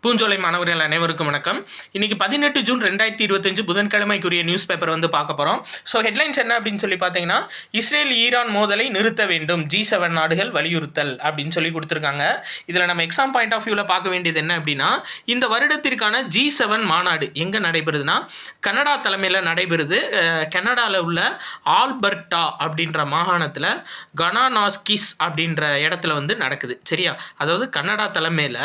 பூஞ்சோலை மாணவர்கள் அனைவருக்கும் வணக்கம். இன்னைக்கு 18 ஜூன் 2025 புதன்கிழமைக்குரிய நியூஸ் பேப்பர் வந்து பார்க்க போகிறோம். ஸோ ஹெட்லைன்ஸ் என்ன அப்படின்னு சொல்லி பார்த்தீங்கன்னா, இஸ்ரேல் ஈரான் மோதலை நிறுத்த வேண்டும், G7 நாடுகள் வலியுறுத்தல் அப்படின்னு சொல்லி கொடுத்துருக்காங்க. இதில் நம்ம எக்ஸாம் பாயிண்ட் ஆஃப் வியூவில் பார்க்க வேண்டியது என்ன அப்படின்னா, இந்த வருடத்திற்கான G7 மாநாடு எங்கே நடைபெறுதுன்னா கனடா தலைமையில் நடைபெறுது. கனடாவில் உள்ள ஆல்பர்ட்டா அப்படின்ற மாகாணத்தில் கனானாஸ்கிஸ் அப்படின்ற இடத்துல வந்து நடக்குது. சரியா, அதாவது கனடா தலைமையில்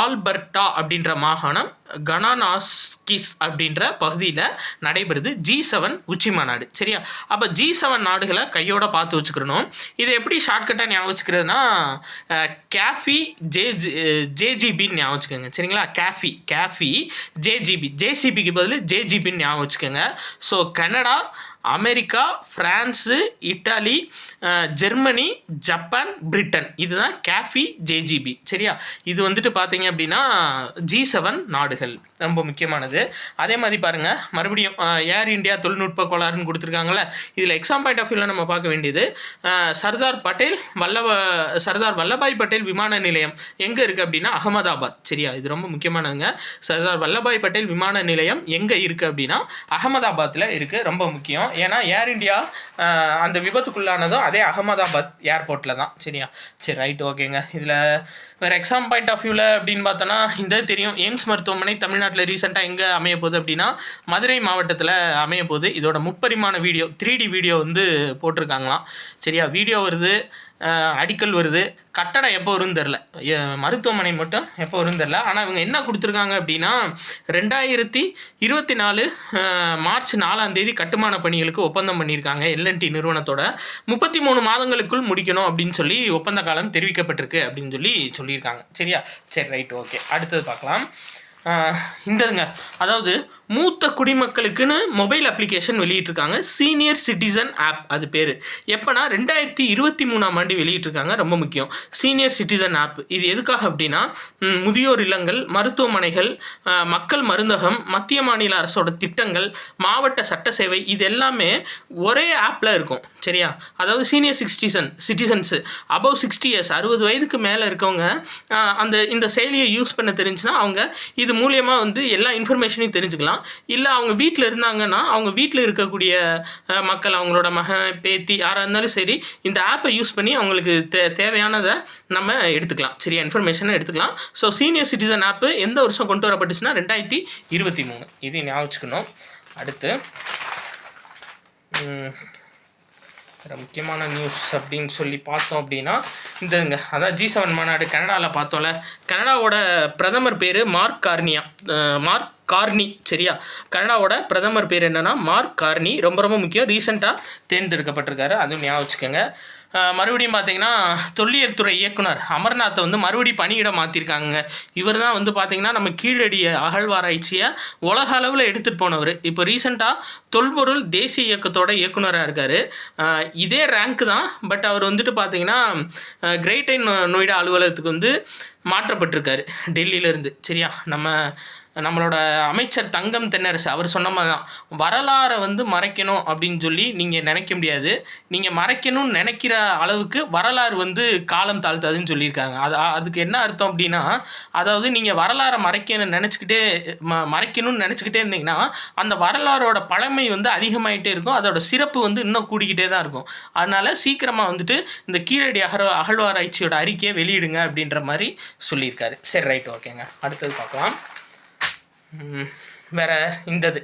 ஆல்பர்ட்டா அப்படின்ற மாகாணம் கனானாஸ்கிஸ் அப்படின்ற பகுதியில் நடைபெறுது G7 உச்சி மாநாடு. சரியா, அப்போ G7 நாடுகளை கையோட பார்த்து வச்சுக்கிறணும். இதை எப்படி ஷார்ட்கட்டாக ஞாபகம் வச்சுக்கிறதுனா கேஃபி ஜேஜிபின்னு ஞாபகம் வச்சுக்கோங்க. சரிங்களா, கேஃபி ஜேசிபிக்கு பதில் ஜேஜிபின்னு ஞாபகம் வச்சுக்கோங்க. So Canada, America, France, Italy, Germany, Japan, Britain, இதுதான் கேஃபி ஜேஜிபி. சரியா, இது வந்துட்டு பார்த்தீங்க அப்படின்னா G7 நாடுகள் ரொம்ப முக்கியமானது. அதே மாதிரி பாருங்கள், மறுபடியும் ஏர் இந்தியா தொழில்நுட்ப கோளாறுன்னு கொடுத்துருக்காங்களே, இதில் எக்ஸாம் பாயிண்ட் ஆஃப் வியூவில் நம்ம பார்க்க வேண்டியது சர்தார் வல்லபாய் பட்டேல் விமான நிலையம் எங்கே இருக்குது அப்படின்னா அகமதாபாத். சரியா, இது ரொம்ப முக்கியமானதுங்க. சர்தார் வல்லபாய் பட்டேல் விமான நிலையம் எங்கே இருக்குது அப்படின்னா அகமதாபாத்தில் இருக்குது. ரொம்ப முக்கியம். ஏன்னா ஏர் இந்தியா அந்த விபத்துக்குள்ளானதும் அதே அகமதாபாத் ஏர்போர்ட்டில் தான். சரியா, சரி, ரைட், ஓகேங்க. இதில் வேறு எக்ஸாம் பாயிண்ட் ஆஃப் வியூவில் அப்படின்னு பார்த்தோன்னா இந்த தெரியும், எய்ம்ஸ் மருத்துவமனை தமிழ்நாட்டில் ரீசெண்டாக எங்கே அமைய போகுது அப்படின்னா மதுரை மாவட்டத்தில் அமைய போகுது. இதோட முப்பரிமாண வீடியோ 3D வீடியோ வந்து போட்டிருக்காங்களாம். சரியா, வீடியோ வருது, அடிக்கல் வருது, கட்டடம் எப்போ வரும்னு தெரில, மருத்துவமனை மட்டும் எப்போ வரும்னு தெரில. ஆனால் இவங்க என்ன கொடுத்துருக்காங்க அப்படின்னா 2024 மார்ச் 4 கட்டுமான பணிகளுக்கு ஒப்பந்தம் பண்ணியிருக்காங்க. எல்என்டி நிறுவனத்தோட 33 மாதங்களுக்குள் முடிக்கணும் அப்படின்னு சொல்லி ஒப்பந்த காலம் தெரிவிக்கப்பட்டிருக்கு அப்படின்னு சொல்லியிருக்காங்க. சரியா, சரி, ரைட், ஓகே. அடுத்தது பார்க்கலாம். இந்ததுங்க, அதாவது மூத்த குடிமக்களுக்குன்னு மொபைல் அப்ளிகேஷன் வெளியிட்டிருக்காங்க. சீனியர் சிட்டிசன் ஆப் அது பேர். எப்போனா 2023 வெளியிட்டிருக்காங்க. ரொம்ப முக்கியம், சீனியர் சிட்டிசன் ஆப். இது எதுக்காக அப்படின்னா முதியோர் இல்லங்கள், மருத்துவமனைகள், மக்கள் மருந்தகம், மத்திய மாநில அரசோட திட்டங்கள், மாவட்ட சட்ட சேவை, இது எல்லாமே ஒரே ஆப்பில் இருக்கும். சரியா, அதாவது சீனியர் சிட்டிசன்ஸு அபவ் 60 இயர்ஸ் 60 வயதுக்கு மேலே இருக்கவங்க இந்த செயலியை யூஸ் பண்ண தெரிஞ்சுன்னா அவங்க இது மூலியமாக வந்து எல்லா இன்ஃபர்மேஷனையும் தெரிஞ்சுக்கலாம். இல்லை அவங்க வீட்டில் இருந்தாங்கன்னா அவங்க வீட்டில் இருக்கக்கூடிய மக்கள், அவங்களோட மகன், பேத்தி, யாராக இருந்தாலும் சரி, இந்த ஆப்பை யூஸ் பண்ணி அவங்களுக்கு தேவையானதை நம்ம எடுத்துக்கலாம். சரியா, இன்ஃபர்மேஷனை எடுத்துக்கலாம். ஸோ சீனியர் சிட்டிசன் ஆப்பு எந்த வருஷம் கொண்டு வரப்பட்டுச்சுன்னா 2023. இது ஞாபகம் வச்சுக்கணும். அடுத்து முக்கியமான நியூஸ் அப்படின்னு சொல்லி பார்த்தோம் அப்படின்னா இந்தங்க, அதான் G7 மாநாடு கனடாவில் பார்த்தோம்ல. கனடாவோட பிரதமர் பேர் மார்க் கார்னி. சரியா, கனடாவோட பிரதமர் பேர் என்னன்னா மார்க் கார்னி. ரொம்ப ரொம்ப முக்கியம், ரீசெண்டாக தேர்ந்தெடுக்கப்பட்டிருக்காரு, அதுவும் ஞாபகம் வச்சுக்கோங்க. மறுபடியும் பார்த்தீங்கன்னா தொல்லியல் துறை இயக்குனர் அமர்நாத்தை வந்து மறுபடியும் பணியிட மாற்றிருக்காங்க. இவர் தான் வந்து பார்த்தீங்கன்னா நம்ம கீழடி அகழ்வாராய்ச்சியை உலக அளவில் எடுத்துகிட்டு போனவர். இப்போ ரீசெண்டாக தொல்பொருள் தேசிய இயக்கத்தோட இயக்குனராக இருக்கார். இதே ரேங்க் தான், பட் அவர் வந்துட்டு பார்த்தீங்கன்னா கிரேட்டர் நொய்டா அலுவலகத்துக்கு வந்து மாற்றப்பட்டிருக்காரு டெல்லியிலேருந்து. சரியா, நம்மளோட அமைச்சர் தங்கம் தென்னரசு அவர் சொன்ன மாதிரி தான், வரலாறை வந்து மறைக்கணும் அப்படின்னு சொல்லி நீங்கள் நினைக்க முடியாது. நீங்கள் மறைக்கணும்னு நினைக்கிற அளவுக்கு வரலாறு வந்து காலம் தாழ்த்தாதுன்னு சொல்லியிருக்காங்க. அதுக்கு என்ன அர்த்தம் அப்படின்னா, அதாவது நீங்கள் வரலாறை மறைக்கணும்னு நினச்சிக்கிட்டே இருந்தீங்கன்னா அந்த வரலாறோட பழமை வந்து அதிகமாகிட்டே இருக்கும், அதோட சிறப்பு வந்து இன்னும் கூடிக்கிட்டே தான் இருக்கும். அதனால் சீக்கிரமாக வந்துட்டு இந்த கீழடி அகழ்வாராய்ச்சியோட அறிக்கையை வெளியிடுங்க அப்படின்ற மாதிரி சொல்லியிருக்காரு. சரி, ரைட், ஓகேங்க. அடுத்தது பார்க்கலாம். வேற இந்தது,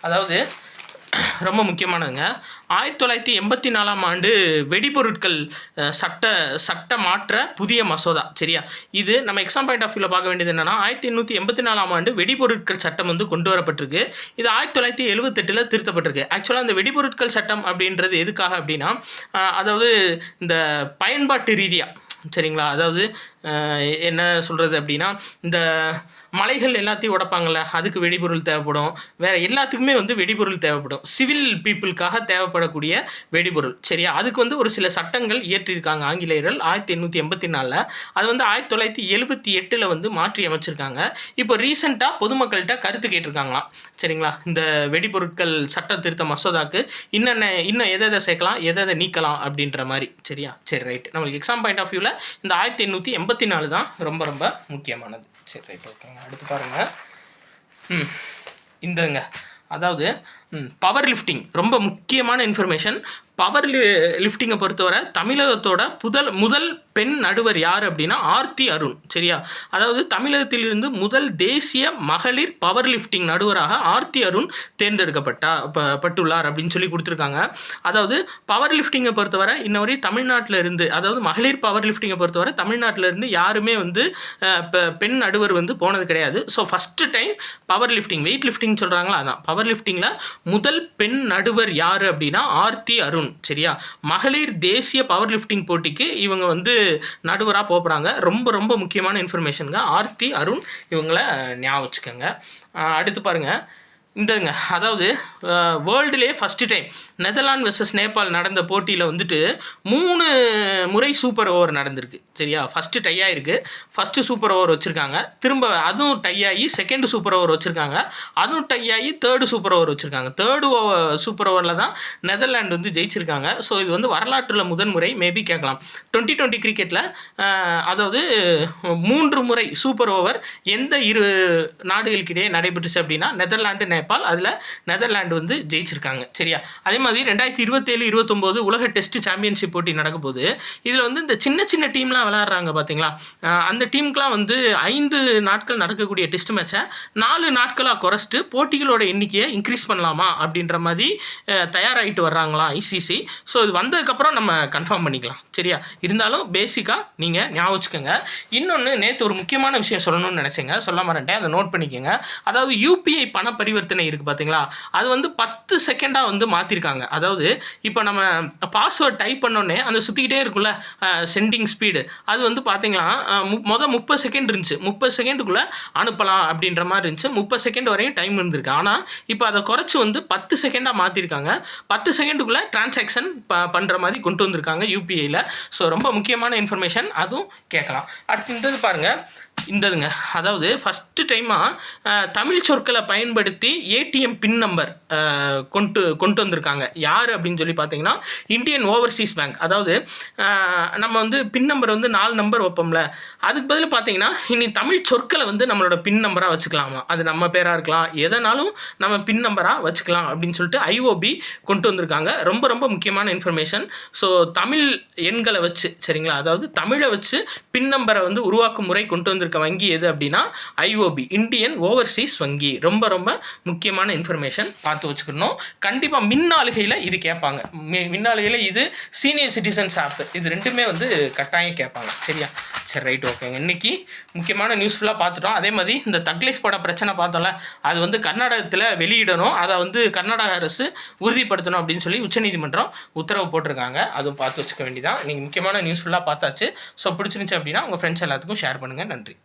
அதாவது ரொம்ப முக்கியமானதுங்க, 1984 வெடிபொருட்கள் சட்ட மாற்ற புதிய மசோதா. சரியா, இது நம்ம எக்ஸாம் பாயிண்ட் ஆஃப் வியூவில் பார்க்க வேண்டியது என்னன்னா 1884 வெடிபொருட்கள் சட்டம் வந்து கொண்டு வரப்பட்டிருக்கு. இது 1978 திருத்தப்பட்டிருக்கு. ஆக்சுவலாக இந்த வெடிபொருட்கள் சட்டம் அப்படின்றது எதுக்காக அப்படின்னா அதாவது இந்த பயன்பாட்டு ரீதியாக, சரிங்களா, அதாவது என்ன சொல்கிறது அப்படின்னா இந்த மலைகள் எல்லாத்தையும் உடைப்பாங்கள்ல, அதுக்கு வெடிபொருள் தேவைப்படும். வேறு எல்லாத்துக்குமே வந்து வெடிபொருள் தேவைப்படும். சிவில் பீப்புளுக்காக தேவைப்படக்கூடிய வெடிபொருள். சரியா, அதுக்கு வந்து ஒரு சில சட்டங்கள் இயற்றியிருக்காங்க ஆங்கிலேயர்கள் 1884. அது வந்து 1978 வந்து மாற்றி அமைச்சிருக்காங்க. இப்போ ரீசெண்டாக பொதுமக்கள்கிட்ட கருத்து கேட்டிருக்காங்களாம். சரிங்களா, இந்த வெடிபொருட்கள் சட்ட திருத்த மசோதாக்கு இன்னும் எதை சேர்க்கலாம், எதை நீக்கலாம் அப்படின்ற மாதிரி. சரியா, சரி, ரைட். நம்மளுக்கு எக்ஸாம் பாயிண்ட் ஆஃப் வியூவில் இந்த 1884 54 தான் ரொம்ப ரொம்ப முக்கியமானது. சரி ரைட் ஓகேங்க. அடுத்து பாருங்கள். இந்தங்க அதாவது பவர் லிஃப்டிங் ரொம்ப முக்கியமான இன்ஃபர்மேஷன். பவர் லிஃப்டிங்கை பொறுத்தவரை தமிழகத்தோட முதல் பெண் நடுவர் யார் அப்படின்னா ஆர்த்தி அருண். சரியா, அதாவது தமிழகத்திலிருந்து முதல் தேசிய மகளிர் பவர் லிஃப்டிங் நடுவராக ஆர்த்தி அருண் தேர்ந்தெடுக்கப்பட்டுள்ளார் அப்படின்னு சொல்லி கொடுத்துருக்காங்க. அதாவது பவர் லிஃப்டிங்கை பொறுத்தவரை இன்னவரை தமிழ்நாட்டில் இருந்து, அதாவது மகளிர் பவர் லிஃப்டிங்கை பொறுத்தவரை தமிழ்நாட்டில் இருந்து யாருமே வந்து பெண் நடுவர் வந்து போனது கிடையாது. So first time power lifting, weight lifting சொல்கிறாங்களா, அதான் பவர் லிஃப்டிங்கில் முதல் பெண் நடுவர் யார் அப்படின்னா ஆர்த்தி அருண். சரியா, மகளிர் தேசிய பவர் லிஃப்டிங் போட்டிக்கு இவங்க வந்து நடுவராக போகிறாங்க. ரொம்ப ரொம்ப முக்கியமான இன்ஃபர்மேஷனுங்க. ஆர்த்தி அருண் இவங்கள ஞாபகம் வச்சுக்கோங்க. அடுத்து பாருங்கள். இந்தங்க அதாவது வேர்ல்டுலேயே first time Netherlands versus Nepal நடந்த போட்டியில் வந்துட்டு 3 முறை சூப்பர் ஓவர் நடந்திருக்கு. சரியா, ஃபஸ்ட்டு டை ஆகிருக்கு, ஃபஸ்ட்டு சூப்பர் ஓவர் வச்சுருக்காங்க, திரும்ப அதுவும் டை ஆகி செகண்டு சூப்பர் ஓவர் வச்சுருக்காங்க, அதுவும் டை ஆகி தேர்டு சூப்பர் ஓவர் வச்சுருக்காங்க. தேர்டு சூப்பர் ஓவரில் தான் நெதர்லாண்டு வந்து ஜெயிச்சிருக்காங்க. ஸோ இது வந்து வரலாற்றில் முதன்முறை மேபி கேட்கலாம். 2020 கிரிக்கெட்டில் அதாவது 3 முறை சூப்பர் ஓவர் எந்த 2 நாடுகளுக்கிடையே நடைபெற்றுச்சு அப்படின்னா நெதர்லாண்டு நேபாள். அதில் நெதர்லாண்டு வந்து ஜெயிச்சிருக்காங்க. சரியா, அதே மாதிரி 2027-29 உலக டெஸ்ட் சாம்பியன்ஷிப் போட்டி நடக்கும் போது இதில் வந்து இந்த சின்ன சின்ன டீம்லாம் விளையாடுறாங்க பார்த்தீங்களா, அந்த டீமுக்குலாம் வந்து 5 நாட்கள் நடக்கக்கூடிய டெஸ்ட் மேட்சை 4 நாட்களாக குறைச்சிட்டு போட்டிகளோட எண்ணிக்கையை இன்க்ரீஸ் பண்ணலாமா அப்படின்ற மாதிரி தயாராகிட்டு வர்றாங்களாம் ஐசிசி. ஸோ இது வந்ததுக்கப்புறம் நம்ம கன்ஃபார்ம் பண்ணிக்கலாம். சரியா, இருந்தாலும் பேசிக்காக நீங்கள் ஞாபகம் வச்சுக்கோங்க. இன்னொன்று நேற்று ஒரு முக்கியமான விஷயம் சொல்லணும்னு நினச்சேங்க, சொல்ல மாட்டேன், அதை நோட் பண்ணிக்கோங்க. அதாவது யூபிஐ பண பரிவர்த்தனை இருக்குது பார்த்தீங்களா, அது வந்து 10 செகண்டாக வந்து மாற்றிருக்காங்க. அதாவது இப்போ நம்ம பாஸ்வேர்ட் டைப் பண்ணோன்னே அந்த சுற்றிக்கிட்டே இருக்குல்ல சென்டிங் ஸ்பீடு, அது வந்து பார்த்தீங்களா 30 செகண்ட் இருந்துச்சு. 30 செகண்டுக்குள்ளே அனுப்பலாம் அப்படின்ற மாதிரி இருந்துச்சு. 30 செகண்ட் வரையும் டைம் இருந்திருக்கு. ஆனால் இப்போ அதை குறைச்சி வந்து 10 செகண்டாக மாற்றிருக்காங்க. 10 செகண்டுக்குள்ளே டிரான்சாக்ஷன் பண்ணுற மாதிரி கொண்டு வந்திருக்காங்க யூபிஐயில். ஸோ ரொம்ப முக்கியமான இன்ஃபர்மேஷன், அதுவும் கேட்கலாம். அடுத்து இந்தது பாருங்கள். இந்ததுங்க அதாவது ஃபஸ்ட்டு டைமாக தமிழ் சொற்களை பயன்படுத்தி ஏடிஎம் பின் நம்பர் கொண்டு வந்திருக்காங்க. யார் அப்படின்னு சொல்லி பார்த்தீங்கன்னா இந்தியன் ஓவர்சீஸ் பேங்க். அதாவது நம்ம வந்து பின் நம்பர் வந்து 4 நம்பர் வைப்போம்ல, அதுக்கு பதில் பார்த்தீங்கன்னா இனி தமிழ் சொற்களை வந்து நம்மளோட பின் நம்பராக வச்சுக்கலாமா, அது நம்ம பேராக இருக்கலாம், எதனாலும் நம்ம பின் நம்பராக வச்சுக்கலாம் அப்படின்னு சொல்லிட்டு ஐஓபி கொண்டு வந்திருக்காங்க. ரொம்ப ரொம்ப முக்கியமான இன்ஃபர்மேஷன். ஸோ தமிழ் எண்களை வச்சு, சரிங்களா, அதாவது தமிழை வச்சு பின் நம்பரை வந்து உருவாக்கும் முறை கொண்டு வந்திருக்க வங்கி எது அப்படின்னா ஐஓபி, இந்தியன் ஓவர்சீஸ் வங்கி. ரொம்ப ரொம்ப முக்கியமான இன்ஃபர்மேஷன், பார்த்து வச்சுக்கணும். கண்டிப்பாக மின்னாளுகையில் இது கேட்பாங்க. மின்னாளுகையில் இது சீனியர் சிட்டிசன்ஸ் ஆப், இது ரெண்டுமே வந்து கட்டாயம் கேட்பாங்க. சரியா, சரி ரைட் ஓகேங்க. இன்றைக்கி முக்கியமான நியூஸ் ஃபுல்லாக பார்த்துட்டோம். அதே மாதிரி இந்த தக்லைஃப் பட பிரச்சனை பார்த்தோம்ல, அது வந்து கர்நாடகத்தில் வெளியிடணும், அதை வந்து கர்நாடக அரசு உறுதிப்படுத்தணும் அப்படின்னு சொல்லி உச்சநீதிமன்றம் உத்தரவு போட்டிருக்காங்க. அதுவும் பார்த்து வச்சுக்க வேண்டியதான். நீங்கள் முக்கியமான நியூஸ் ஃபுல்லாக பார்த்தாச்சு. ஸோ பிடிச்சிருந்துச்சு அப்படின்னா உங்கள் ஃப்ரெண்ட்ஸ் எல்லாத்துக்கும் ஷேர் பண்ணுங்கள். நன்றி.